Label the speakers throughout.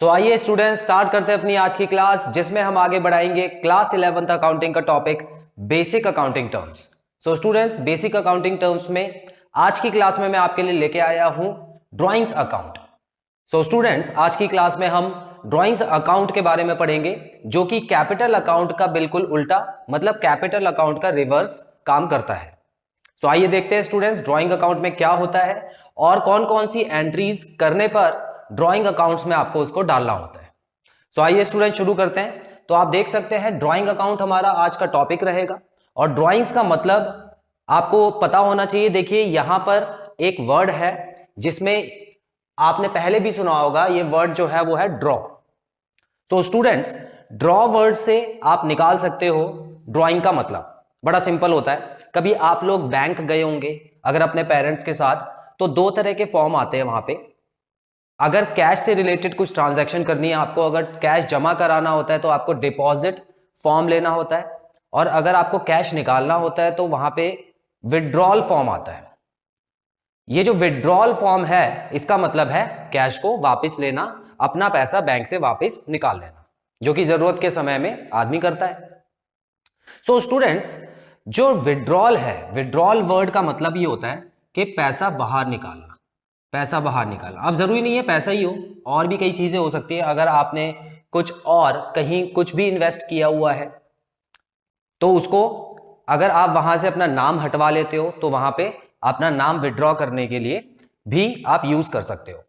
Speaker 1: आइए students start करते हैं अपनी आज की क्लास, जिसमें हम आगे बढ़ाएंगे क्लास 11th अकाउंटिंग का topic basic accounting terms. Students, basic accounting terms में आज की क्लास में मैं आपके लिए लेके आया हूं ड्राइंग्स अकाउंट। स्टूडेंट्स, आज की क्लास में हम ड्राइंग्स अकाउंट के बारे में पढ़ेंगे, जो कि कैपिटल अकाउंट का बिल्कुल उल्टा, मतलब कैपिटल अकाउंट का रिवर्स काम करता है। आइए देखते हैं स्टूडेंट्स ड्राइंग अकाउंट में क्या होता है और कौन कौन सी एंट्रीज करने पर ड्राइंग अकाउंट्स में आपको उसको डालना होता है। आइए स्टूडेंट शुरू करते हैं। तो आप देख सकते हैं ड्राइंग अकाउंट हमारा आज का टॉपिक रहेगा और ड्राइंग्स का मतलब आपको पता होना चाहिए। देखिए यहां पर एक वर्ड है जिसमें आपने पहले भी सुना होगा, ये वर्ड जो है वो है ड्रॉ। स्टूडेंट्स, ड्रॉ वर्ड से आप निकाल सकते हो ड्राइंग का मतलब। बड़ा सिंपल होता है। कभी आप लोग बैंक गए होंगे अगर अपने पेरेंट्स के साथ, तो दो तरह के फॉर्म आते हैं वहां पे। अगर कैश से रिलेटेड कुछ ट्रांजैक्शन करनी है आपको, अगर कैश जमा कराना होता है तो आपको डिपॉजिट फॉर्म लेना होता है, और अगर आपको कैश निकालना होता है तो वहां पे विड्रॉल फॉर्म आता है। ये जो विड्रॉल फॉर्म है इसका मतलब है कैश को वापस लेना, अपना पैसा बैंक से वापस निकाल लेना, जो कि जरूरत के समय में आदमी करता है। स्टूडेंट्स, जो विड्रॉल है, विड्रॉल वर्ड का मतलब ये होता है कि पैसा बाहर निकालना, पैसा बाहर निकालना। अब जरूरी नहीं है पैसा ही हो, और भी कई चीजें हो सकती है। अगर आपने कुछ और कहीं कुछ भी इन्वेस्ट किया हुआ है तो उसको अगर आप वहां से अपना नाम हटवा लेते हो तो वहां पे अपना नाम विड्रॉ करने के लिए भी आप यूज कर सकते हो।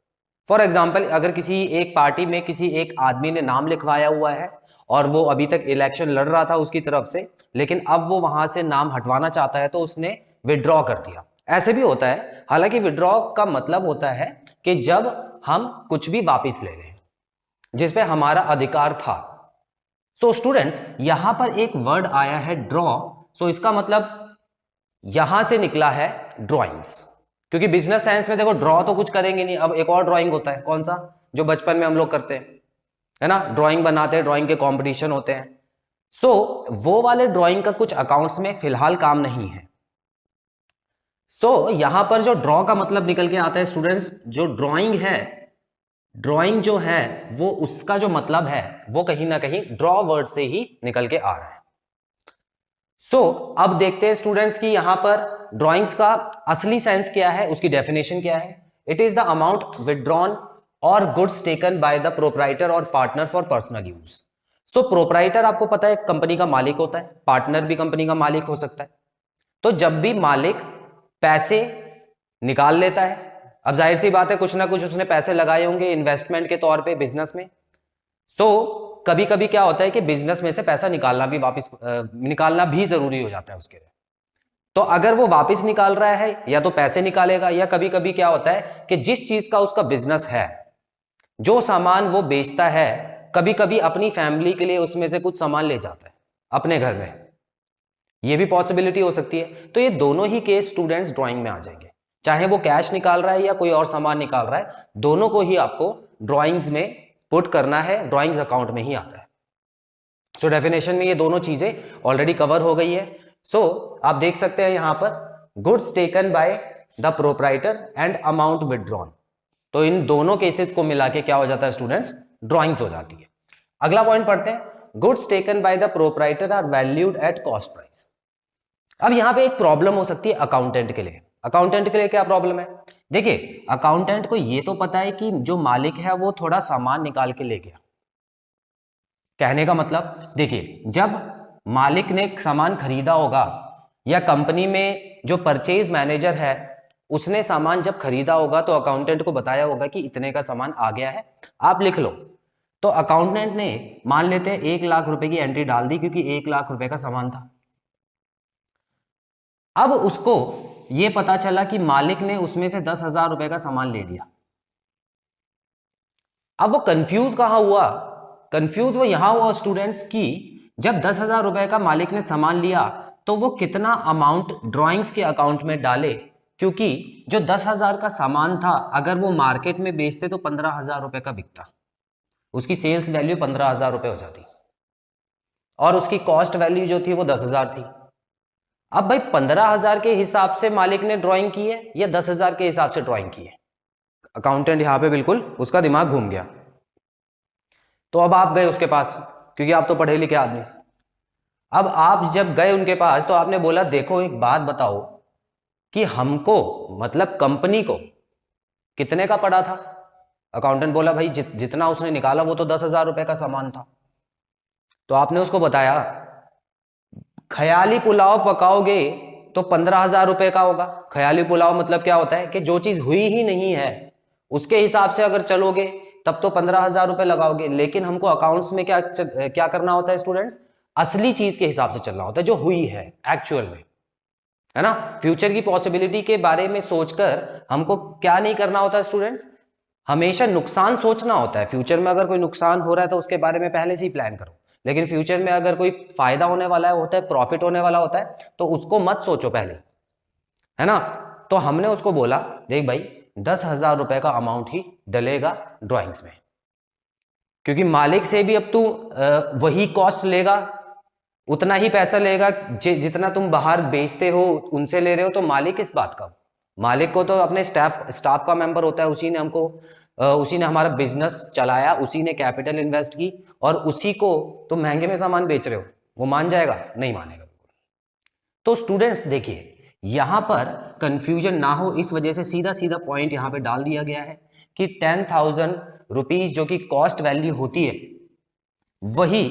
Speaker 1: फॉर एग्जाम्पल, अगर किसी एक पार्टी में किसी एक आदमी ने नाम लिखवाया हुआ है और वो अभी तक इलेक्शन लड़ रहा था उसकी तरफ से, लेकिन अब वो वहां से नाम हटवाना चाहता है तो उसने विड्रॉ कर दिया। ऐसे भी होता है। हालांकि विड्रॉ का मतलब होता है कि जब हम कुछ भी वापस ले लें जिस पे हमारा अधिकार था। स्टूडेंट्स, यहां पर एक वर्ड आया है ड्रॉ। इसका मतलब यहां से निकला है ड्राइंग्स, क्योंकि बिजनेस साइंस में देखो ड्रॉ तो कुछ करेंगे नहीं। अब एक और ड्राइंग होता है, कौन सा, जो बचपन में हम लोग करते हैं, है ना, ड्राइंग बनाते हैं, ड्राइंग के कंपटीशन होते हैं। वो वाले ड्राइंग का कुछ अकाउंट्स में फिलहाल काम नहीं है। यहां पर जो ड्रॉ का मतलब निकल के आता है स्टूडेंट्स, जो ड्राइंग है, ड्राइंग जो है वो उसका जो मतलब है वो कहीं ना कहीं ड्रॉ वर्ड से ही निकल के आ रहा है। अब देखते हैं स्टूडेंट्स कि यहां पर ड्राइंग्स का असली सेंस क्या है, उसकी डेफिनेशन क्या है। It is the amount withdrawn और goods taken by the proprietor और partner for personal use. Proprietor आपको पता है कंपनी का मालिक होता है, पार्टनर भी कंपनी का मालिक हो सकता है। तो जब भी मालिक पैसे निकाल लेता है, अब जाहिर सी बात है कुछ ना कुछ उसने पैसे लगाए होंगे इन्वेस्टमेंट के तौर पे बिजनेस में। कभी कभी क्या होता है कि बिजनेस में से पैसा निकालना भी वापस निकालना भी जरूरी हो जाता है उसके लिए। तो अगर वो वापस निकाल रहा है या तो पैसे निकालेगा, या कभी कभी क्या होता है कि जिस चीज का उसका बिजनेस है, जो सामान वो बेचता है, कभी कभी अपनी फैमिली के लिए उसमें से कुछ सामान ले जाता है अपने घर में, ये भी पॉसिबिलिटी हो सकती है। तो ये दोनों ही केस स्टूडेंट्स ड्राइंग में आ जाएंगे, चाहे वो कैश निकाल रहा है या कोई और सामान निकाल रहा है, दोनों को ही आपको ड्राइंग्स में पुट करना है, ड्राइंग्स अकाउंट में ही आता है। डेफिनेशन में ये दोनों चीजें ऑलरेडी कवर हो गई है। आप देख सकते हैं यहां पर goods taken by the proprietor and amount withdrawn. तो इन दोनों केसेस को मिला के क्या हो जाता है स्टूडेंट्स, ड्राइंग्स हो जाती है। अगला पॉइंट पढ़ते हैं, goods taken by the proprietor are valued at cost price. अब यहां पे एक प्रॉब्लम हो सकती है अकाउंटेंट के लिए। अकाउंटेंट के लिए क्या प्रॉब्लम है? देखिए, अकाउंटेंट को ये तो पता है कि जो मालिक है वो थोड़ा सामान निकाल के ले गया। कहने का मतलब, देखिए, जब मालिक ने सामान खरीदा होगा या कंपनी में जो परचेज मैनेजर है उसने सामान जब खरीदा होगा तो अकाउंटेंट को बताया होगा कि इतने का सामान आ गया है, आप लिख लो। तो अकाउंटेंट ने मान लेते हैं 1 लाख रुपए की एंट्री डाल दी, क्योंकि 1 लाख रुपए का सामान था। अब उसको यह पता चला कि मालिक ने उसमें से 10,000 रुपए का सामान ले लिया। अब वो कंफ्यूज कहां हुआ? कंफ्यूज वो यहां हुआ स्टूडेंट्स कि जब 10,000 रुपए का मालिक ने सामान लिया तो वो कितना अमाउंट ड्राइंग्स के अकाउंट में डाले, क्योंकि जो 10,000 का सामान था अगर वो मार्केट में बेचते तो 15,000 रुपए का बिकता, उसकी सेल्स वैल्यू 15,000 रुपए हो जाती, और उसकी कॉस्ट वैल्यू जो थी वो 10,000 थी। अब भाई 15,000 के हिसाब से मालिक ने ड्राइंग की है या 10,000 के हिसाब से ड्राइंग की है? अकाउंटेंट यहां पे बिल्कुल उसका दिमाग घूम गया। तो अब आप गए उसके पास, क्योंकि आप तो पढ़े लिखे आदमी। अब आप जब गए उनके पास तो आपने बोला देखो एक बात बताओ कि हमको मतलब कंपनी को कितने का पड़ा था। अकाउंटेंट बोला भाई जितना उसने निकाला वो तो 10,000 रुपए का सामान था। तो आपने उसको बताया ख्याली पुलाव पकाओगे तो 15,000 रुपए का होगा। ख्याली पुलाव मतलब क्या होता है कि जो चीज हुई ही नहीं है उसके हिसाब से अगर चलोगे तब तो 15,000 रुपए लगाओगे, लेकिन हमको अकाउंट्स में क्या करना होता है स्टूडेंट्स, असली चीज के हिसाब से चलना होता है जो हुई है एक्चुअल में, है ना। फ्यूचर की पॉसिबिलिटी के बारे में सोचकर हमको क्या नहीं करना होता है स्टूडेंट्स, हमेशा नुकसान सोचना होता है। फ्यूचर में अगर कोई नुकसान हो रहा है तो उसके बारे में पहले से ही प्लान करो, लेकिन फ्यूचर में अगर कोई फायदा होने वाला है होता है, प्रॉफिट होने वाला होता है, तो उसको मत सोचो पहले, है ना। तो हमने उसको बोला देख भाई 10,000 रुपए का अमाउंट ही डलेगा ड्राइंग्स में, क्योंकि मालिक से भी अब तू वही कॉस्ट लेगा, उतना ही पैसा लेगा जितना तुम बाहर बेचते हो उनसे ले रहे हो। तो मालिक किस बात का, मालिक को तो अपने स्टाफ का मेंबर होता है, उसी ने हमारा बिजनेस चलाया, उसी ने कैपिटल इन्वेस्ट की, और उसी को तुम महंगे में सामान बेच रहे हो, वो मान जाएगा? नहीं मानेगा। तो स्टूडेंट्स देखिए यहां पर कंफ्यूजन ना हो इस वजह से सीधा सीधा पॉइंट यहां पे डाल दिया गया है कि 10,000 रुपीज जो कि कॉस्ट वैल्यू होती है वही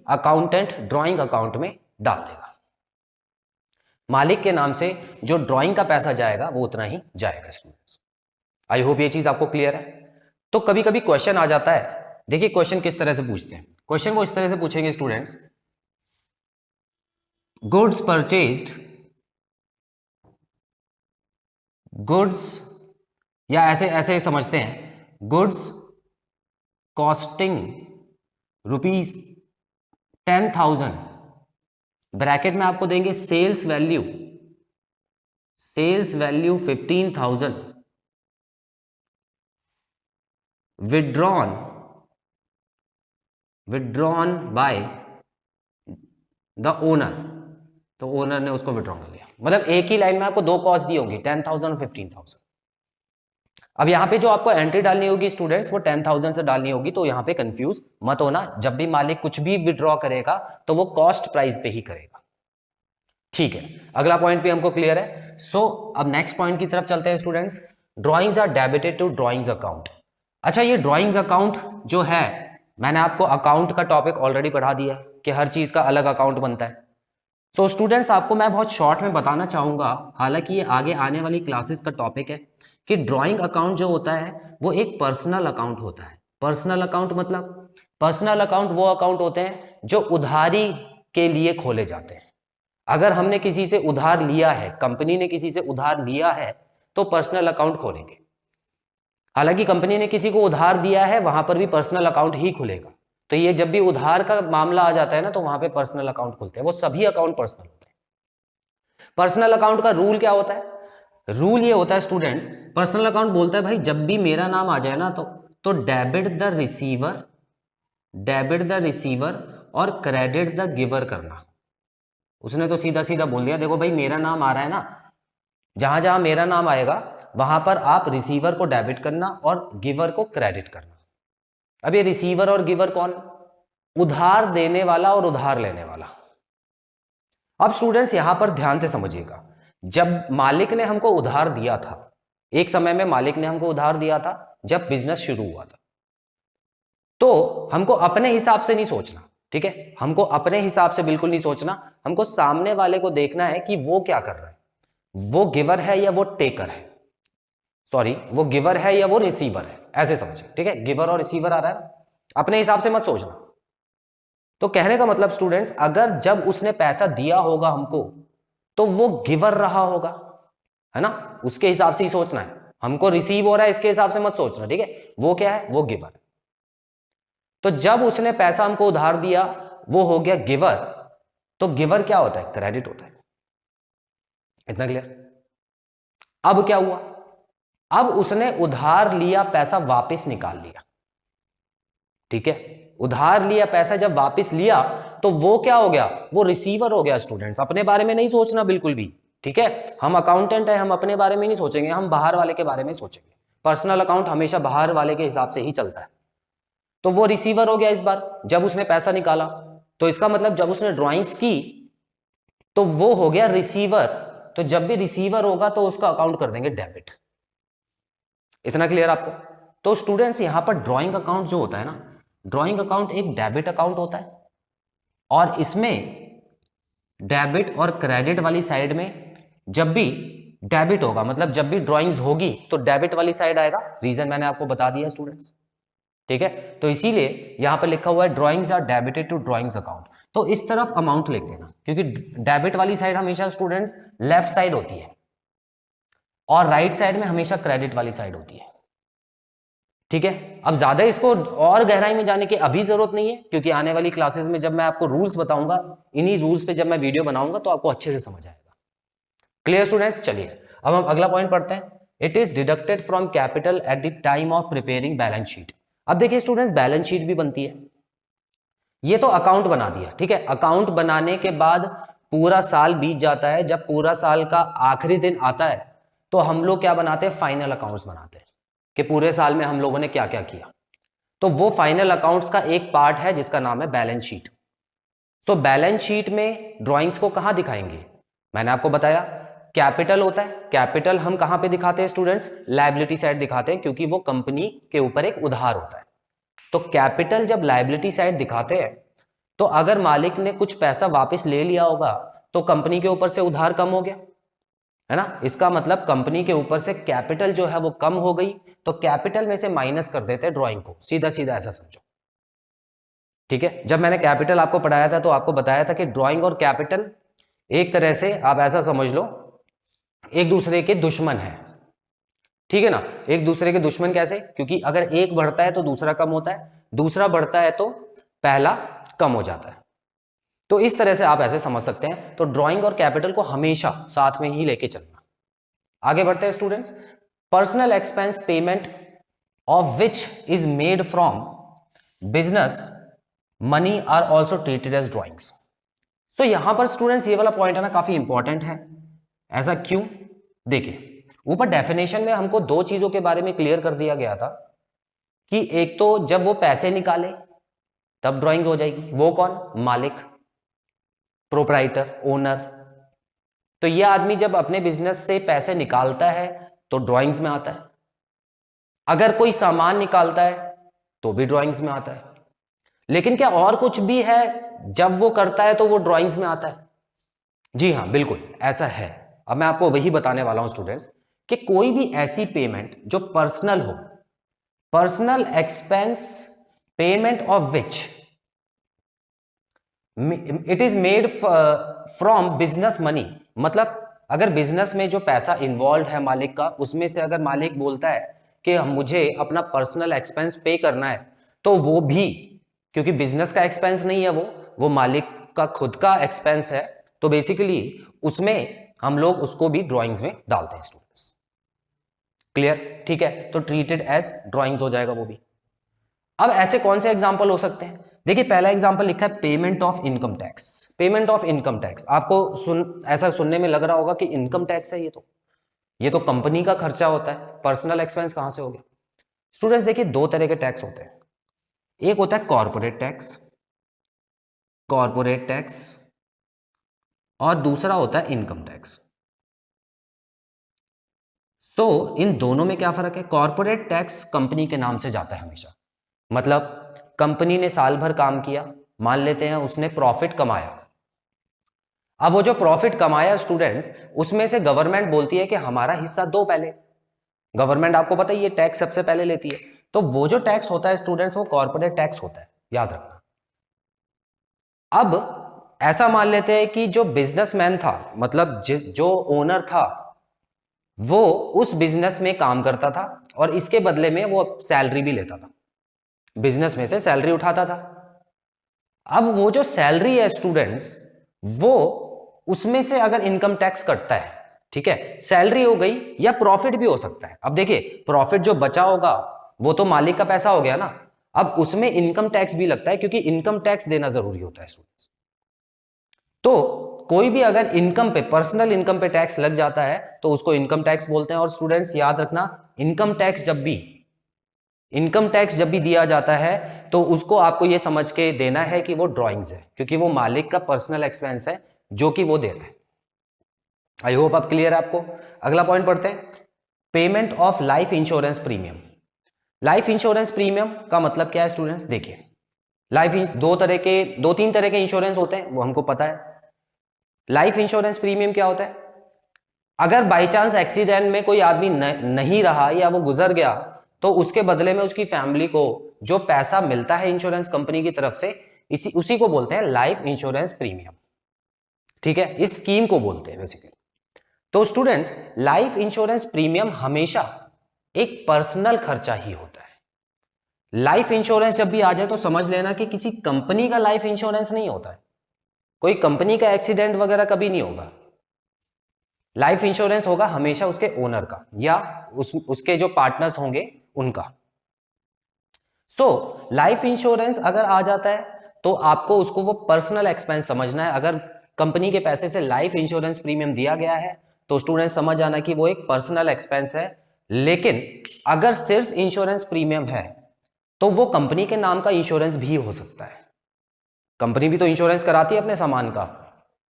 Speaker 1: अकाउंटेंट ड्राइंग अकाउंट में डाल देगा। मालिक के नाम से जो ड्राइंग का पैसा जाएगा वो उतना ही जाएगा स्टूडेंट्स। आई होप ये चीज आपको क्लियर है। तो कभी कभी क्वेश्चन आ जाता है, देखिए क्वेश्चन किस तरह से पूछते हैं, क्वेश्चन वो इस तरह से पूछेंगे स्टूडेंट्स, गुड्स परचेज्ड, गुड्स, या ऐसे ऐसे समझते हैं, गुड्स कॉस्टिंग रुपीज 10,000, ब्रैकेट में आपको देंगे sales value 15,000, withdrawn by the owner, तो ओनर ने उसको विड्रॉ कर लिया। मतलब एक ही लाइन में आपको दो कॉस्ट दी होगी 10,000 और 15,000। अब यहां पे जो आपको एंट्री डालनी होगी स्टूडेंट्स वो 10,000 से डालनी होगी, तो यहां पे कंफ्यूज मत होना, जब भी मालिक कुछ भी विड्रॉ करेगा तो वो कॉस्ट प्राइस पे ही करेगा, ठीक है। अगला पॉइंट भी हमको क्लियर है। सो अब नेक्स्ट पॉइंट की तरफ चलते हैं students, drawings are debited to drawings account. अच्छा ये ड्रॉइंग्स अकाउंट जो है, मैंने आपको अकाउंट का टॉपिक ऑलरेडी पढ़ा दिया कि हर चीज का अलग अकाउंट बनता है। सो स्टूडेंट्स आपको मैं बहुत शॉर्ट में बताना चाहूंगा, हालांकि ये आगे आने वाली क्लासेस का टॉपिक है, कि ड्राइंग अकाउंट जो होता है वो एक पर्सनल अकाउंट होता है। पर्सनल अकाउंट मतलब, पर्सनल अकाउंट वो अकाउंट होते हैं जो उधारी के लिए खोले जाते हैं। अगर हमने किसी से उधार लिया है, कंपनी ने किसी से उधार लिया है, तो पर्सनल अकाउंट खोलेंगे। हालांकि कंपनी ने किसी को उधार दिया है वहां पर भी पर्सनल अकाउंट ही खुलेगा। तो ये जब भी उधार का मामला आ जाता है ना तो वहां पे पर्सनल अकाउंट खुलते हैं, वो सभी अकाउंट पर्सनल होते हैं। पर्सनल अकाउंट का रूल क्या होता है, रूल ये होता है स्टूडेंट्स, पर्सनल अकाउंट बोलता है भाई जब भी मेरा नाम आ जाए ना तो डेबिट द रिसीवर और क्रेडिट द गिवर करना। उसने तो सीधा सीधा बोल दिया देखो भाई मेरा नाम आ रहा है ना, जहां जहां मेरा नाम आएगा वहां पर आप रिसीवर को डेबिट करना और गिवर को क्रेडिट करना। अब ये रिसीवर और गिवर कौन, उधार देने वाला और उधार लेने वाला। अब स्टूडेंट्स यहां पर ध्यान से समझिएगा, जब मालिक ने हमको उधार दिया था, एक समय में मालिक ने हमको उधार दिया था जब बिजनेस शुरू हुआ था, तो हमको अपने हिसाब से नहीं सोचना, ठीक है, हमको अपने हिसाब से बिल्कुल नहीं सोचना, हमको सामने वाले को देखना है कि वो क्या कर रहा है, वो गिवर है या वो टेकर है, सॉरी वो गिवर है या वो रिसीवर है, ऐसे समझिए, ठीक है। गिवर और रिसीवर आ रहा है, अपने हिसाब से मत सोचना। तो कहने का मतलब स्टूडेंट्स, अगर जब उसने पैसा दिया होगा हमको तो वो गिवर रहा होगा, है ना, उसके हिसाब से ही सोचना है। हमको रिसीव हो रहा है इसके हिसाब से मत सोचना, ठीक है, वो क्या है, वो गिवर। तो जब उसने पैसा हमको उधार दिया वो हो गया गिवर, तो गिवर क्या होता है, क्रेडिट होता है। इतना क्लियर। अब क्या हुआ, अब उसने उधार लिया पैसा वापस निकाल लिया, ठीक है, उधार लिया पैसा जब वापस लिया तो वो क्या हो गया, वो रिसीवर हो गया। स्टूडेंट्स अपने बारे में नहीं सोचना बिल्कुल भी, ठीक है, हम अकाउंटेंट है, हम अपने बारे में नहीं सोचेंगे, हम बाहर वाले के बारे में सोचेंगे। पर्सनल अकाउंट हमेशा बाहर वाले के हिसाब से ही चलता है। तो वो रिसीवर हो गया इस बार जब उसने पैसा निकाला। तो इसका मतलब जब उसने ड्राइंग्स की तो वो हो गया रिसीवर। तो जब भी रिसीवर होगा तो उसका अकाउंट कर देंगे डेबिट। इतना क्लियर आपको? तो स्टूडेंट्स यहां पर ड्राइंग अकाउंट जो होता है ना, ड्राइंग अकाउंट एक डेबिट अकाउंट होता है और इसमें डेबिट और क्रेडिट वाली साइड में जब भी डेबिट होगा, मतलब जब भी ड्राइंग्स होगी तो डेबिट वाली साइड आएगा। रीजन मैंने आपको बता दिया स्टूडेंट्स, ठीक है? तो इसीलिए यहां पर लिखा हुआ है drawings are debited to drawings account. तो इस तरफ अमाउंट लिख देना, क्योंकि डेबिट वाली साइड हमेशा स्टूडेंट्स लेफ्ट साइड होती है और राइट साइड में हमेशा क्रेडिट वाली साइड होती है, ठीक है? अब ज्यादा इसको और गहराई में जाने की अभी जरूरत नहीं है, क्योंकि आने वाली क्लासेस में जब मैं आपको रूल्स बताऊंगा, इन्हीं रूल्स पे जब मैं वीडियो बनाऊंगा तो आपको अच्छे से समझ आएगा। Clear students? चलिए अब हम अगला पॉइंट पढ़ते हैं। It is deducted from capital at the time of preparing balance sheet. अब देखिए स्टूडेंट्स, बैलेंस शीट भी बनती है। ये तो अकाउंट बना दिया, ठीक है? अकाउंट बनाने के बाद पूरा साल बीत जाता है, जब पूरा साल का आखिरी दिन आता है तो हम लोग क्या बनाते हैं? फाइनल अकाउंट्स बनाते हैं कि पूरे साल में हम लोगों ने क्या क्या किया। तो वो फाइनल अकाउंट्स का एक पार्ट है जिसका नाम है balance sheet. So balance sheet में ड्राइंग्स को कहां दिखाएंगे? मैंने आपको बताया कैपिटल होता है। कैपिटल हम कहां पे दिखाते हैं स्टूडेंट्स? लायबिलिटी साइड दिखाते हैं, क्योंकि वो कंपनी के ऊपर एक उधार होता है। तो कैपिटल जब लायबिलिटी साइड दिखाते हैं तो अगर मालिक ने कुछ पैसा वापस ले लिया होगा तो कंपनी के ऊपर से उधार कम हो गया, है ना? इसका मतलब कंपनी के ऊपर से कैपिटल जो है वो कम हो गई, तो कैपिटल में से माइनस कर देते हैं ड्राइंग को। सीधा सीधा ऐसा समझो, ठीक है? जब मैंने कैपिटल आपको पढ़ाया था तो आपको बताया था कि ड्राइंग और कैपिटल एक तरह से आप ऐसा समझ लो एक दूसरे के दुश्मन है, ठीक है ना? एक दूसरे के दुश्मन कैसे? क्योंकि अगर एक बढ़ता है तो दूसरा कम होता है, दूसरा बढ़ता है तो पहला कम हो जाता है। तो इस तरह से आप ऐसे समझ सकते हैं। तो ड्राइंग और कैपिटल को हमेशा साथ में ही लेके चलना। आगे बढ़ते हैं students. Personal expense payment of which is made from business money are also treated as drawings. तो यहां पर स्टूडेंट्स ये वाला पॉइंट है ना, काफी इंपॉर्टेंट है। ऐसा क्यों? देखिए ऊपर डेफिनेशन में हमको दो चीजों के बारे में क्लियर कर दिया गया था कि एक तो जब वो पैसे निकाले तब ड्राइंग हो जाएगी। वो कौन? मालिक, प्रोप्राइटर, ओनर। तो ये आदमी जब अपने बिजनेस से पैसे निकालता है तो ड्राइंग्स में आता है। अगर कोई सामान निकालता है तो भी ड्राइंग्स में आता है। लेकिन क्या और कुछ भी है जब वो करता है तो वो ड्राइंग्स में आता है? जी हाँ, बिल्कुल ऐसा है। अब मैं आपको वही बताने वाला हूं स्टूडेंट्स कि कोई भी ऐसी पेमेंट जो पर्सनल हो, personal expense payment of which it is made from business money, मतलब अगर बिजनेस में जो पैसा इन्वॉल्व है मालिक का, उसमें से अगर मालिक बोलता है कि मुझे अपना पर्सनल एक्सपेंस पे करना है, तो वो भी, क्योंकि बिजनेस का एक्सपेंस नहीं है, वो मालिक का खुद का एक्सपेंस है, तो बेसिकली उसमें हम लोग उसको भी ड्राइंग्स में डालते हैं स्टूडेंट्स। क्लियर? ठीक है, तो ट्रीटेड एज ड्राइंग्स हो जाएगा वो भी। अब ऐसे कौन से एग्जांपल हो सकते हैं? देखिए पहला एग्जांपल लिखा है payment of income tax. Payment of income tax आपको ऐसा सुनने में लग रहा होगा कि इनकम टैक्स है, ये तो कंपनी का खर्चा होता है, पर्सनल एक्सपेंस कहां से हो गया? स्टूडेंट्स देखिए दो तरह के टैक्स होते हैं। एक होता है कॉर्पोरेट टैक्स, कॉर्पोरेट टैक्स, और दूसरा होता है इनकम टैक्स। सो इन दोनों में क्या फर्क है? कॉर्पोरेट टैक्स कंपनी के नाम से जाता है हमेशा, मतलब कंपनी ने साल भर काम किया, मान लेते हैं उसने प्रॉफिट कमाया। अब वो जो प्रॉफिट कमाया स्टूडेंट्स, उसमें से गवर्नमेंट बोलती है कि हमारा हिस्सा दो पहले। गवर्नमेंट आपको पता है ये टैक्स सबसे पहले लेती है, तो वो जो टैक्स होता है स्टूडेंट्स वो कॉर्पोरेट टैक्स होता है, याद रखना। अब ऐसा मान लेते हैं कि जो बिजनेसमैन था, मतलब जो ओनर था, वो उस बिजनेस में काम करता था और इसके बदले में वो सैलरी भी लेता था, बिजनेस में से सैलरी उठाता था। अब वो जो सैलरी है स्टूडेंट्स, वो उसमें से अगर इनकम टैक्स कटता है, ठीक है, सैलरी हो गई या प्रॉफिट भी हो सकता है। अब देखिए प्रॉफिट जो बचा होगा वो तो मालिक का पैसा हो गया ना, अब उसमें इनकम टैक्स भी लगता है, क्योंकि इनकम टैक्स देना जरूरी होता है स्टूडेंट्स। तो कोई भी अगर इनकम पे, पर्सनल इनकम पे टैक्स लग जाता है तो उसको इनकम टैक्स बोलते हैं। और स्टूडेंट्स याद रखना, इनकम टैक्स इनकम टैक्स जब भी दिया जाता है तो उसको आपको ये समझ के देना है कि वो ड्राइंग्स है, क्योंकि वो मालिक का पर्सनल एक्सपेंस है जो कि वो दे रहा है। आई होप आप क्लियर है आपको। अगला पॉइंट पढ़ते हैं, payment of life insurance premium. Life insurance premium का मतलब क्या है स्टूडेंट्स? देखिए, दो तीन तरह के इंश्योरेंस होते हैं, वो हमको पता है। लाइफ इंश्योरेंस प्रीमियम क्या होता है? अगर बाई चांस एक्सीडेंट में कोई आदमी नहीं रहा या वो गुजर गया तो उसके बदले में उसकी फैमिली को जो पैसा मिलता है इंश्योरेंस कंपनी की तरफ से, उसी को बोलते हैं लाइफ इंश्योरेंस प्रीमियम। ठीक है, इस स्कीम को बोलते हैं बेसिकली। तो स्टूडेंट्स, लाइफ इंश्योरेंस प्रीमियम हमेशा एक पर्सनल खर्चा ही होता है। लाइफ इंश्योरेंस जब भी आ जाए तो समझ लेना कि किसी कंपनी का लाइफ इंश्योरेंस नहीं होता है, कोई कंपनी का एक्सीडेंट वगैरह कभी नहीं होगा। लाइफ इंश्योरेंस होगा हमेशा उसके ओनर का या उसके जो पार्टनर्स होंगे उनका। सो लाइफ इंश्योरेंस अगर आ जाता है तो आपको उसको वो पर्सनल एक्सपेंस समझना है। अगर कंपनी के पैसे से लाइफ इंश्योरेंस प्रीमियम दिया गया है तो स्टूडेंट समझ आना कि वो एक पर्सनल एक्सपेंस है। लेकिन अगर सिर्फ इंश्योरेंस प्रीमियम है तो वो कंपनी के नाम का इंश्योरेंस भी हो सकता है। कंपनी भी तो इंश्योरेंस कराती है अपने सामान का।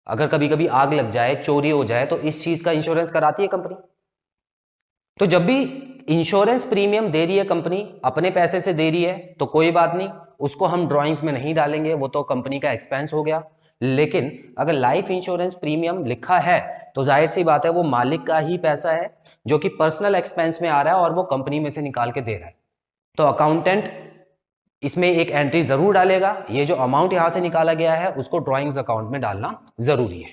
Speaker 1: अगर कभी कभी आग लग जाए, चोरी हो जाए, तो इस चीज का इंश्योरेंस कराती है कंपनी। तो जब भी इंश्योरेंस प्रीमियम दे रही है कंपनी, अपने पैसे से दे रही है, तो कोई बात नहीं, उसको हम ड्राइंग्स में नहीं डालेंगे, वो तो कंपनी का एक्सपेंस हो गया। लेकिन अगर लाइफ इंश्योरेंस प्रीमियम लिखा है तो जाहिर सी बात है वो मालिक का ही पैसा है जो कि पर्सनल एक्सपेंस में आ रहा है और वो कंपनी में से निकाल के दे रहा है। तो अकाउंटेंट इसमें एक एंट्री जरूर डालेगा, ये जो अमाउंट यहां से निकाला गया है उसको ड्राइंग्स अकाउंट में डालना जरूरी है।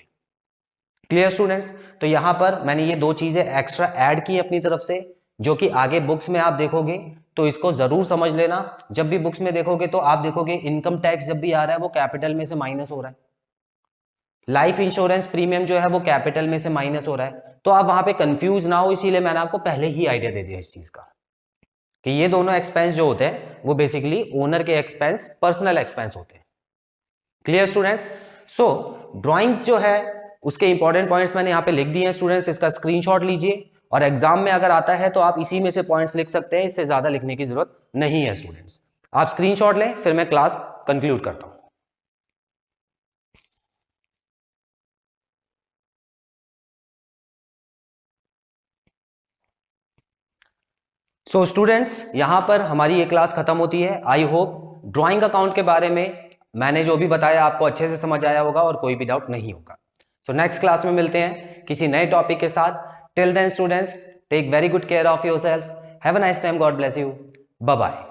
Speaker 1: Clear students? तो यहां पर मैंने ये दो चीजें एक्स्ट्रा ऐड की अपनी तरफ से, जो कि आगे बुक्स में आप देखोगे तो इसको जरूर समझ लेना। जब भी बुक्स में देखोगे तो आप देखोगे इनकम टैक्स जब भी आ रहा है वो कैपिटल में से माइनस हो रहा है, लाइफ इंश्योरेंस प्रीमियम जो है वो कैपिटल में से माइनस हो रहा है। तो आप वहां पे कंफ्यूज ना हो, इसीलिए मैंने आपको पहले ही आइडिया दे दिया इस चीज का कि ये दोनों एक्सपेंस जो होते हैं वो बेसिकली ओनर के एक्सपेंस, पर्सनल एक्सपेंस होते हैं। Clear students? सो ड्राइंग्स जो है उसके इंपॉर्टेंट पॉइंट्स मैंने यहां पे लिख दिए हैं स्टूडेंट्स, इसका स्क्रीनशॉट लीजिए और एग्जाम में अगर आता है तो आप इसी में से पॉइंट्स लिख सकते हैं, इससे ज्यादा लिखने की जरूरत नहीं है स्टूडेंट्स। आप स्क्रीनशॉट लें, फिर मैं क्लास कंक्लूड करता हूं। सो स्टूडेंट्स, यहां पर हमारी ये क्लास खत्म होती है। आई होप ड्राइंग अकाउंट के बारे में मैंने जो भी बताया आपको अच्छे से समझ आया होगा और कोई भी डाउट नहीं होगा। सो नेक्स्ट क्लास में मिलते हैं किसी नए टॉपिक के साथ। Till then students, take very good care of yourself. Have a nice time. God bless you. Bye bye.